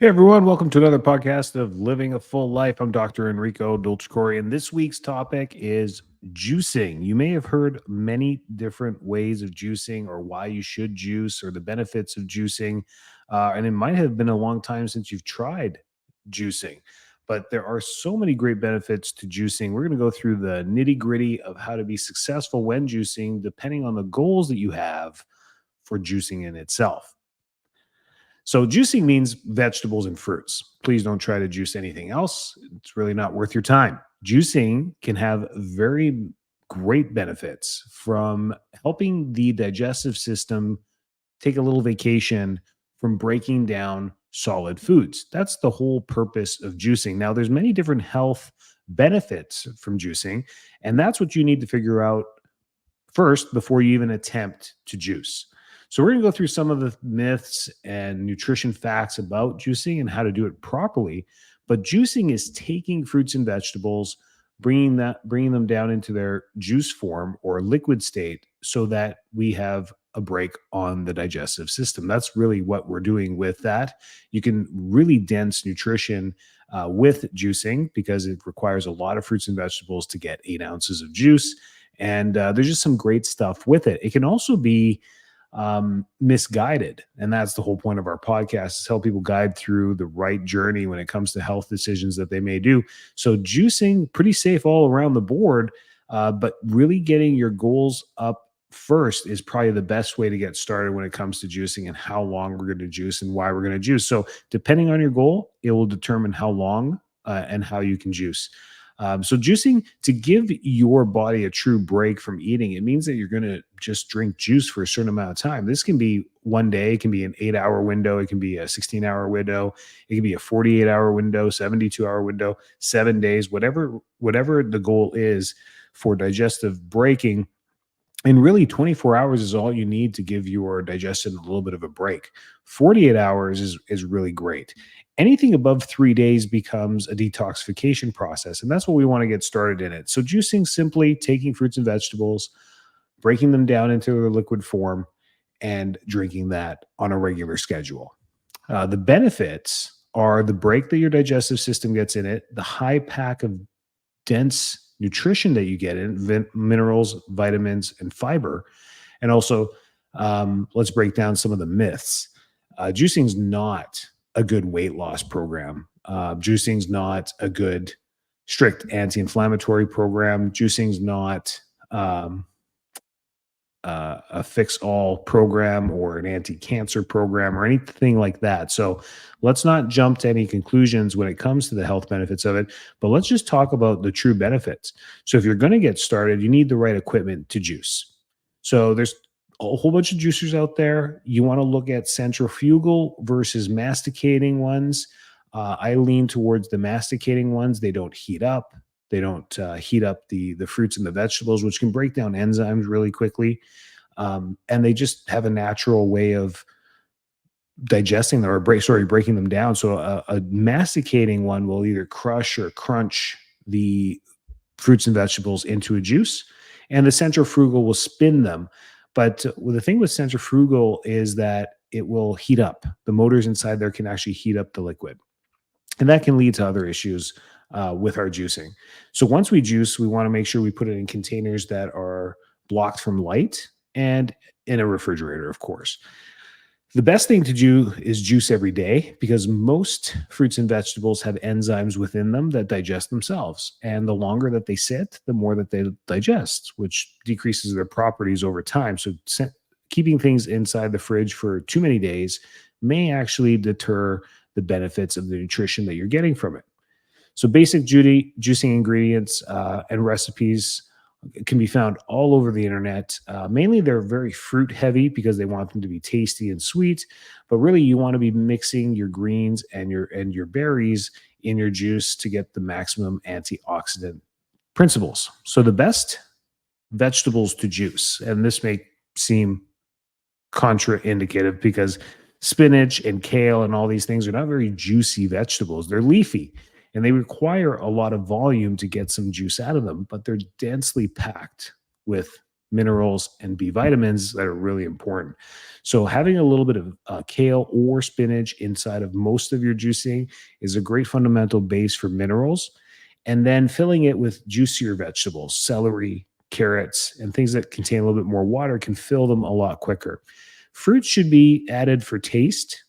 Hey everyone, welcome to another podcast of Living a Full Life. I'm Dr. Enrico Dolcecore, and this week's topic is juicing. You may have heard many different ways of juicing or why you should juice or the benefits of juicing. And it might have been a long time since you've tried juicing, but there are so many great benefits to juicing. We're going to go through the nitty gritty of how to be successful when juicing, depending on the goals that you have for juicing in itself. So juicing means vegetables and fruits. Please don't try to juice anything else. It's really not worth your time. Juicing can have very great benefits from helping the digestive system take a little vacation from breaking down solid foods. That's the whole purpose of juicing. Now there's many different health benefits from juicing, and that's what you need to figure out first before you even attempt to juice. So, we're going to go through some of the myths and nutrition facts about juicing and how to do it properly. But juicing is taking fruits and vegetables, bringing them down into their juice form or liquid state so that we have a break on the digestive system. That's really what we're doing with that. You can really dense nutrition with juicing because it requires a lot of fruits and vegetables to get 8 ounces of juice. And there's just some great stuff with it. It can also be misguided. And that's the whole point of our podcast, is help people guide through the right journey when it comes to health decisions that they may do. So juicing, pretty safe all around the board, but really getting your goals up first is probably the best way to get started when it comes to juicing and how long we're going to juice and why we're going to juice. So depending on your goal, it will determine how long and how you can juice. So juicing, to give your body a true break from eating, it means that you're going to just drink juice for a certain amount of time. This can be one day, it can be an 8-hour window, it can be a 16-hour window, it can be a 48-hour window, 72-hour window, 7 days, whatever the goal is for digestive breaking. And really, 24 hours is all you need to give your digestion a little bit of a break. 48 hours is really great. Anything above 3 days becomes a detoxification process. And that's what we want to get started in it. So, juicing, simply taking fruits and vegetables, breaking them down into their liquid form, and drinking that on a regular schedule. The benefits are the break that your digestive system gets in it, the high pack of dense nutrition that you get in minerals, vitamins, and fiber. And also, let's break down some of the myths. Juicing is not a good weight loss program. Juicing is not a good strict anti-inflammatory program. Juicing is not a fix-all program or an anti-cancer program or anything like that. So let's not jump to any conclusions when it comes to the health benefits of it, but let's just talk about the true benefits. So if you're going to get started, you need the right equipment to juice. So there's a whole bunch of juicers out there. You want to look at centrifugal versus masticating ones. I lean towards the masticating ones. They don't heat up. They don't heat up the fruits and the vegetables, which can break down enzymes really quickly. And they just have a natural way of digesting them or breaking them down. So a masticating one will either crush or crunch the fruits and vegetables into a juice, and the centrifugal will spin them. But the thing with centrifugal is that it will heat up. The motors inside there can actually heat up the liquid. And that can lead to other issues with our juicing. So once we juice, we want to make sure we put it in containers that are blocked from light and in a refrigerator, of course. The best thing to do is juice every day because most fruits and vegetables have enzymes within them that digest themselves. And the longer that they sit, the more that they digest, which decreases their properties over time. So keeping things inside the fridge for too many days may actually deter the benefits of the nutrition that you're getting from it. So basic juicing ingredients and recipes can be found all over the internet. Mainly, they're very fruit heavy because they want them to be tasty and sweet. But really, you want to be mixing your greens and your berries in your juice to get the maximum antioxidant principles. So the best vegetables to juice, and this may seem contraindicative because spinach and kale and all these things are not very juicy vegetables. They're leafy and they require a lot of volume to get some juice out of them, but they're densely packed with minerals, and B vitamins that are really important. So, having a little bit of kale or spinach inside of most of your juicing is a great fundamental base for minerals. And then filling it with juicier vegetables, celery, carrots, and things that contain a little bit more water can fill them a lot quicker. Fruits should be added for taste,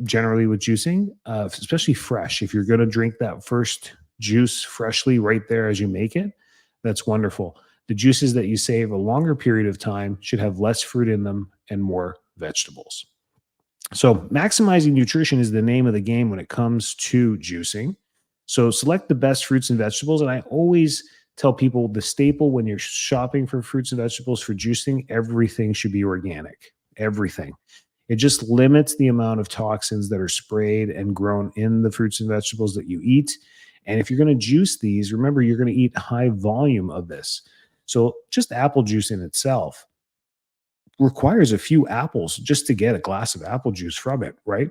generally with juicing, especially fresh. If you're going to drink that first juice freshly right there as you make it, that's wonderful. The juices that you save a longer period of time should have less fruit in them and more vegetables. So, maximizing nutrition is the name of the game when it comes to juicing. So, select the best fruits and vegetables. And I always tell people the staple when you're shopping for fruits and vegetables for juicing, everything should be organic. Everything. It just limits the amount of toxins that are sprayed and grown in the fruits and vegetables that you eat. And if you're going to juice these, remember you're going to eat high volume of this. So, just apple juice in itself requires a few apples just to get a glass of apple juice from it, right?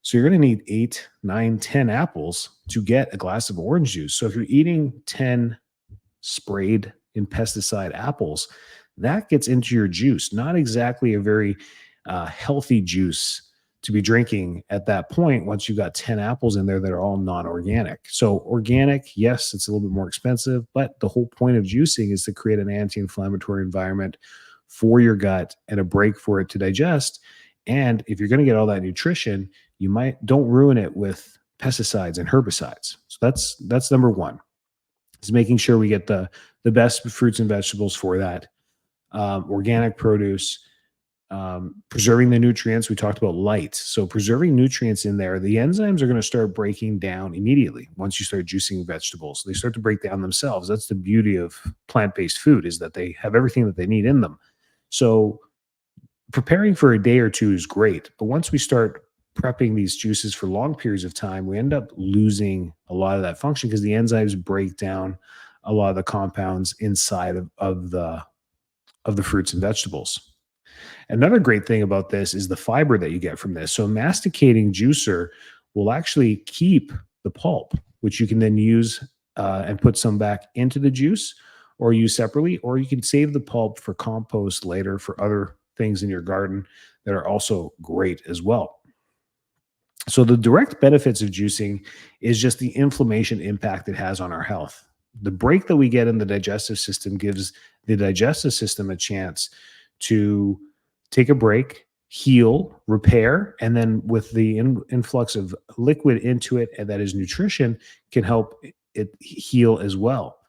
So you're going to need 8, 9, 10 apples to get a glass of orange juice. So if you're eating 10 sprayed in pesticide apples, that gets into your juice. Not exactly a very healthy juice to be drinking at that point once you've got 10 apples in there that are all non organic. So, organic, yes, it's a little bit more expensive, but the whole point of juicing is to create an anti inflammatory environment for your gut and a break for it to digest. And if you're going to get all that nutrition, you might don't ruin it with pesticides and herbicides. So that's number one, is making sure we get the best fruits and vegetables for that, organic produce, preserving the nutrients. We talked about light. So preserving nutrients in there, the enzymes are going to start breaking down immediately once you start juicing vegetables. They start to break down themselves. That's the beauty of plant-based food, is that they have everything that they need in them. So preparing for a day or two is great, but once we start prepping these juices for long periods of time, we end up losing a lot of that function because the enzymes break down a lot of the compounds inside of the fruits and vegetables. Another great thing about this is the fiber that you get from this. So, masticating juicer will actually keep the pulp, which you can then use and put some back into the juice or use separately, or you can save the pulp for compost later for other things in your garden that are also great as well. So, the direct benefits of juicing is just the inflammation impact it has on our health. The break that we get in the digestive system gives the digestive system a chance to take a break, heal, repair, and then with the influx of liquid into it, and that is nutrition, can help it heal as well.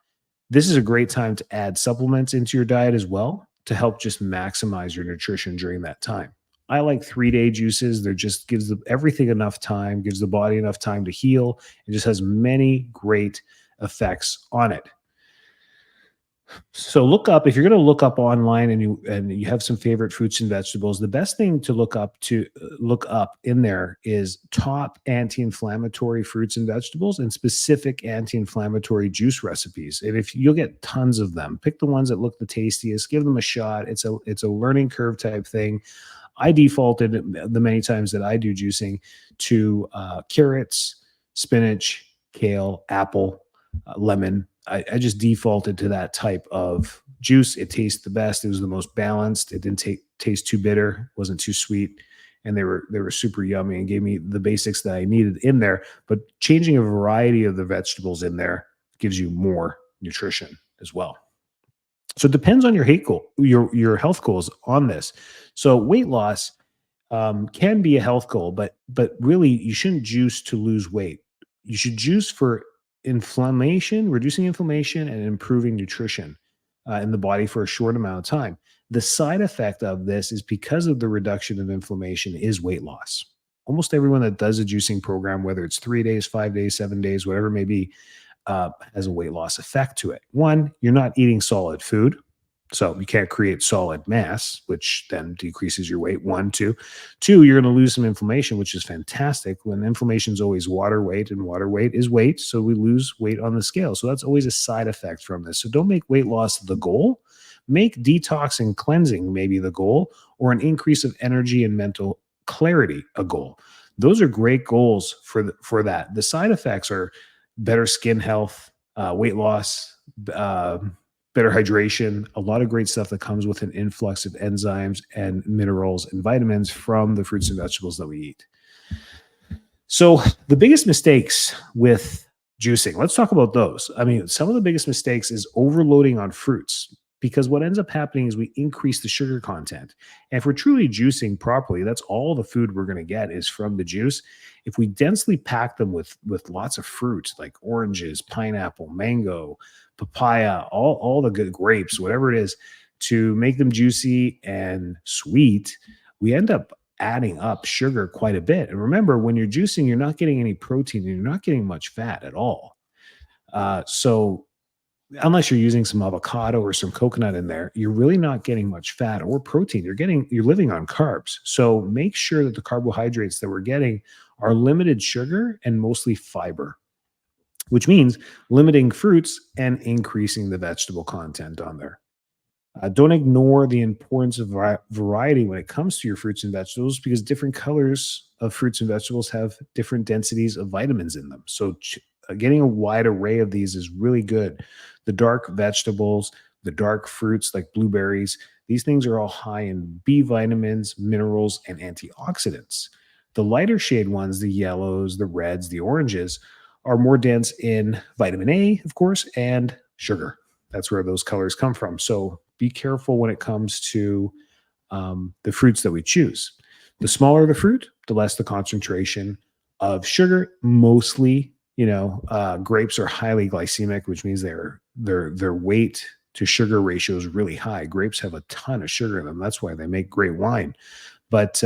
This is a great time to add supplements into your diet as well to help just maximize your nutrition during that time. I like 3-day juices. There just gives everything enough time, gives the body enough time to heal. It just has many great effects on it. So look up, if you're going to look up online and you have some favorite fruits and vegetables, the best thing to look up in there is top anti-inflammatory fruits and vegetables and specific anti-inflammatory juice recipes. And if you'll get tons of them, pick the ones that look the tastiest, give them a shot. It's a learning curve type thing. I defaulted the many times that I do juicing to carrots, spinach, kale, apple, lemon. I just defaulted to that type of juice. It tastes the best. It was the most balanced. It didn't taste too bitter, wasn't too sweet, and they were super yummy and gave me the basics that I needed in there. But changing a variety of the vegetables in there gives you more nutrition as well. So it depends on your hate goal, your health goals on this. So weight loss can be a health goal, but really you shouldn't juice to lose weight. You should juice for inflammation, reducing inflammation, and improving nutrition in the body for a short amount of time. The side effect of this is because of the reduction of inflammation is weight loss. Almost everyone that does a juicing program, whether it's 3 days, 5 days, 7 days, whatever it may be, has a weight loss effect to it. One, you're not eating solid food. So you can't create solid mass, which then decreases your weight. One, two. Two, you're going to lose some inflammation, which is fantastic. When inflammation is always water weight, and water weight is weight, so we lose weight on the scale. So that's always a side effect from this. So don't make weight loss the goal. Make detox and cleansing maybe the goal, or an increase of energy and mental clarity a goal. Those are great goals for that. The side effects are better skin health, weight loss, better hydration, a lot of great stuff that comes with an influx of enzymes and minerals and vitamins from the fruits and vegetables that we eat. So, the biggest mistakes with juicing, let's talk about those. I mean, some of the biggest mistakes is overloading on fruits because what ends up happening is we increase the sugar content. And if we're truly juicing properly, that's all the food we're going to get is from the juice. If we densely pack them with lots of fruit like oranges, pineapple, mango, papaya, all the good grapes, whatever it is, to make them juicy and sweet, we end up adding up sugar quite a bit. And remember, when you're juicing, you're not getting any protein and you're not getting much fat at all. So, unless you're using some avocado or some coconut in there, you're really not getting much fat or protein. You're living on carbs. So, make sure that the carbohydrates that we're getting are limited sugar and mostly fiber, which means limiting fruits and increasing the vegetable content on there. Don't ignore the importance of variety when it comes to your fruits and vegetables because different colors of fruits and vegetables have different densities of vitamins in them. So, getting a wide array of these is really good. The dark vegetables, the dark fruits like blueberries, these things are all high in B vitamins, minerals, and antioxidants. The lighter shade ones, the yellows, the reds, the oranges, are more dense in vitamin A, of course, and sugar. That's where those colors come from. So be careful when it comes to the fruits that we choose. The smaller the fruit, the less the concentration of sugar. Mostly, grapes are highly glycemic, which means their weight to sugar ratio is really high. Grapes have a ton of sugar in them. That's why they make great wine. But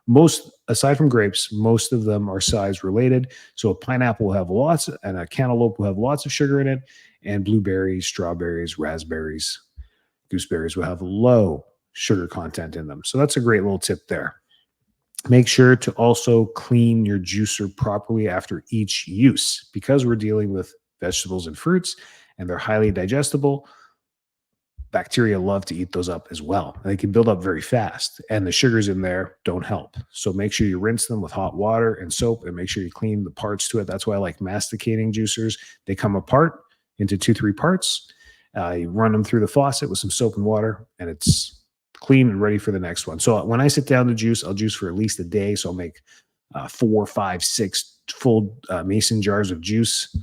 most, aside from grapes, most of them are size related. So a pineapple will have lots, and a cantaloupe will have lots of sugar in it, and blueberries, strawberries, raspberries, gooseberries will have low sugar content in them. So that's a great little tip there. Make sure to also clean your juicer properly after each use because we're dealing with vegetables and fruits and they're highly digestible. Bacteria love to eat those up as well. They can build up very fast, and the sugars in there don't help. So make sure you rinse them with hot water and soap and make sure you clean the parts to it. That's why I like masticating juicers. They come apart into 2, 3 parts. You run them through the faucet with some soap and water, and it's clean and ready for the next one. So when I sit down to juice, I'll juice for at least a day. So I'll make 4, 5, 6 full mason jars of juice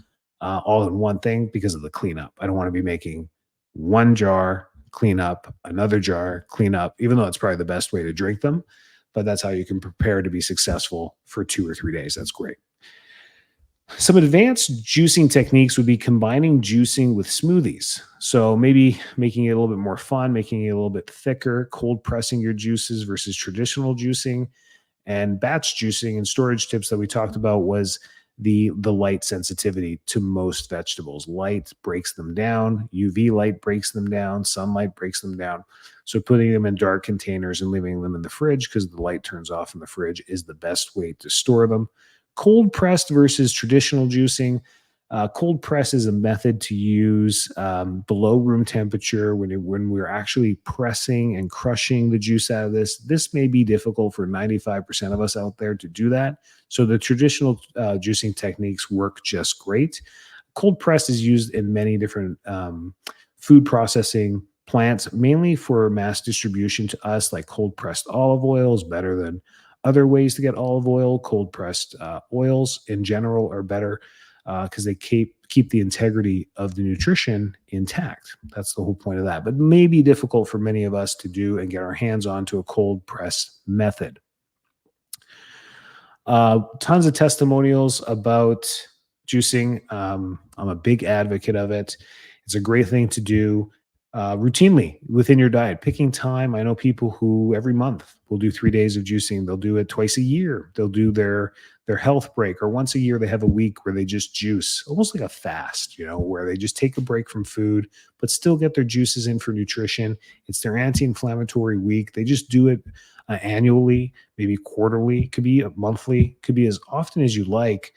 all in one thing because of the cleanup. I don't want to be making one jar, clean up, another jar, clean up, even though it's probably the best way to drink them. But that's how you can prepare to be successful for 2 or 3 days. That's great. Some advanced juicing techniques would be combining juicing with smoothies. So maybe making it a little bit more fun, making it a little bit thicker, cold pressing your juices versus traditional juicing. And batch juicing and storage tips that we talked about was the light sensitivity to most vegetables. Light breaks them down, UV light breaks them down, sunlight breaks them down. So putting them in dark containers and leaving them in the fridge because the light turns off in the fridge is the best way to store them. Cold pressed versus traditional juicing. Cold press is a method to use below room temperature when we're actually pressing and crushing the juice out of this. This may be difficult for 95% of us out there to do that. So the traditional juicing techniques work just great. Cold press is used in many different food processing plants, mainly for mass distribution to us, like cold pressed olive oil is better than other ways to get olive oil. Cold pressed oils in general are better because they keep the integrity of the nutrition intact. That's the whole point of that. But may be difficult for many of us to do and get our hands onto a cold press method. Tons of testimonials about juicing. I'm a big advocate of it. It's a great thing to do routinely within your diet. Picking time. I know people who every month will do 3 days of juicing. They'll do it twice a year. They'll do their health break, or once a year they have a week where they just juice, almost like a fast, where they just take a break from food, but still get their juices in for nutrition. It's their anti-inflammatory week. They just do it annually, maybe quarterly, could be monthly, could be as often as you like.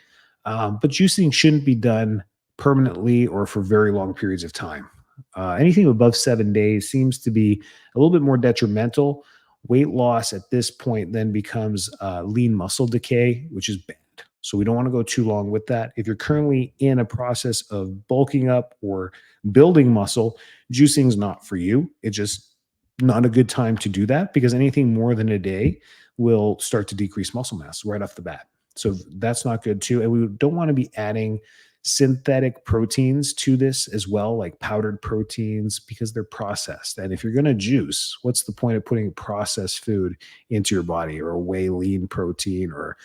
But juicing shouldn't be done permanently or for very long periods of time. Anything above 7 days seems to be a little bit more detrimental. Weight loss at this point then becomes lean muscle decay, which is bad. So we don't want to go too long with that. If you're currently in a process of bulking up or building muscle, juicing is not for you. It's just not a good time to do that because anything more than a day will start to decrease muscle mass right off the bat. So that's not good too. And we don't want to be adding synthetic proteins to this as well, like powdered proteins, because they're processed. And if you're going to juice, what's the point of putting processed food into your body, or whey lean protein, or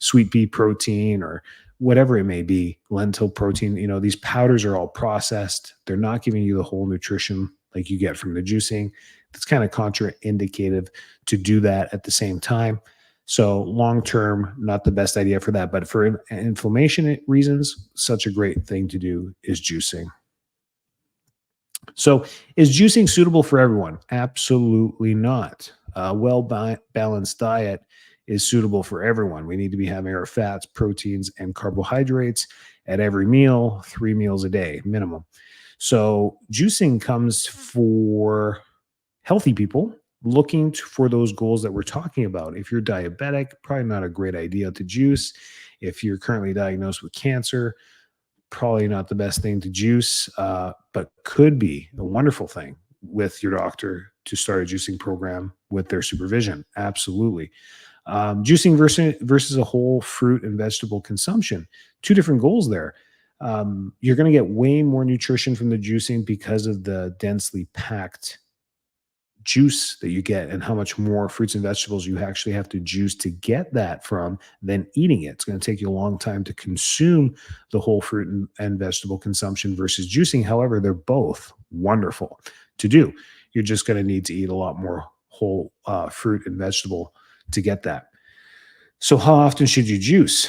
sweet pea protein, or whatever it may be, lentil protein? These powders are all processed. They're not giving you the whole nutrition like you get from the juicing. It's kind of contraindicative to do that at the same time. So long term, not the best idea for that. But for inflammation reasons, such a great thing to do is juicing. So is juicing suitable for everyone? Absolutely not. A balanced diet is suitable for everyone. We need to be having our fats, proteins, and carbohydrates at every meal, 3 meals a day minimum. So juicing comes for healthy people looking for those goals that we're talking about. If you're diabetic, probably not a great idea to juice. If you're currently diagnosed with cancer, probably not the best thing to juice, but could be a wonderful thing with your doctor to start a juicing program with their supervision. Absolutely. Juicing versus a whole fruit and vegetable consumption, two different goals there. You're going to get way more nutrition from the juicing because of the densely packed juice that you get and how much more fruits and vegetables you actually have to juice to get that from than eating it. It's going to take you a long time to consume the whole fruit and vegetable consumption versus juicing. However, they're both wonderful to do. You're just going to need to eat a lot more whole fruit and vegetable to get that. So how often should you juice?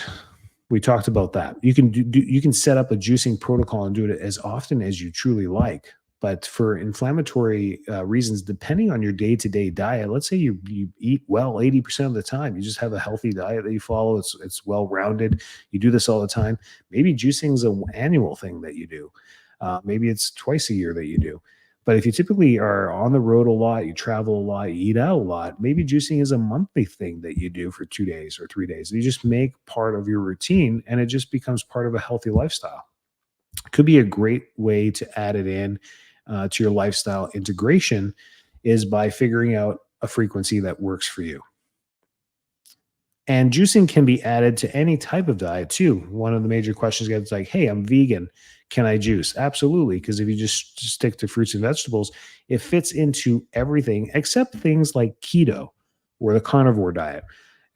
We talked about that. You can set up a juicing protocol and do it as often as you truly like. But for inflammatory reasons, depending on your day-to-day diet, let's say you eat well 80% of the time, you just have a healthy diet that you follow, it's well-rounded, you do this all the time, maybe juicing is an annual thing that you do. Maybe it's twice a year that you do. But if you typically are on the road a lot, you travel a lot, you eat out a lot, maybe juicing is a monthly thing that you do for 2 days or 3 days. You just make part of your routine and it just becomes part of a healthy lifestyle. It could be a great way to add it in to your lifestyle integration is by figuring out a frequency that works for you. And juicing can be added to any type of diet too. One of the major questions gets like, hey, I'm vegan. Can I juice? Absolutely. Because if you just stick to fruits and vegetables, it fits into everything except things like keto or the carnivore diet.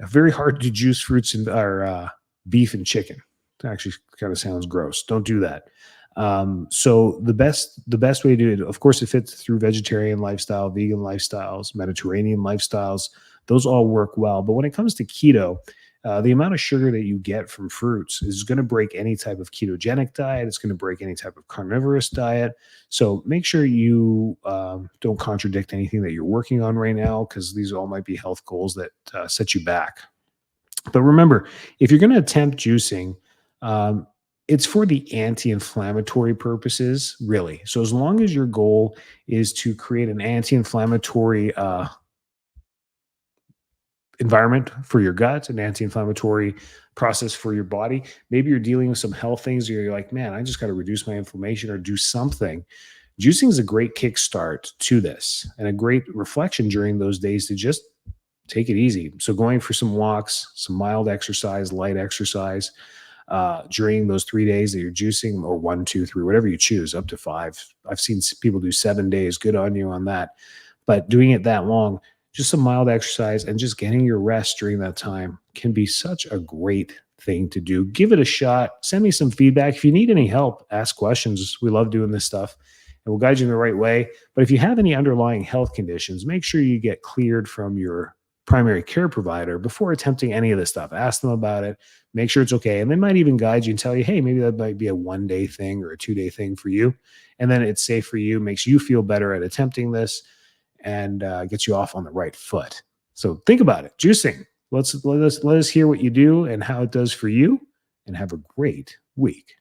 Very hard to juice fruits and or beef and chicken. It actually kind of sounds gross. Don't do that. So the best way to do it, of course, it fits through vegetarian lifestyle, vegan lifestyles, Mediterranean lifestyles. Those all work well. But when it comes to keto, the amount of sugar that you get from fruits is going to break any type of ketogenic diet. It's going to break any type of carnivorous diet. So make sure you don't contradict anything that you're working on right now, because these all might be health goals that set you back. But remember, if you're going to attempt juicing, it's for the anti-inflammatory purposes, really. So as long as your goal is to create an anti-inflammatory environment for your gut, an anti-inflammatory process for your body, maybe you're dealing with some health things, or you're like, man, I just got to reduce my inflammation or do something. Juicing is a great kickstart to this and a great reflection during those days to just take it easy. So going for some walks, some mild exercise, light exercise, during those 3 days that you're juicing, or 1, 2, 3, whatever you choose, up to 5. I've seen people do 7 days. Good on you on that. But doing it that long, just some mild exercise and just getting your rest during that time can be such a great thing to do. Give it a shot. Send me some feedback. If you need any help, ask questions. We love doing this stuff and we'll guide you in the right way. But if you have any underlying health conditions, make sure you get cleared from your primary care provider before attempting any of this stuff. Ask them about it, make sure it's okay. And they might even guide you and tell you, hey, maybe that might be a 1-day thing or a 2-day thing for you. And then it's safe for you, makes you feel better at attempting this, and gets you off on the right foot. So think about it. Juicing. Let us hear what you do and how it does for you, and have a great week.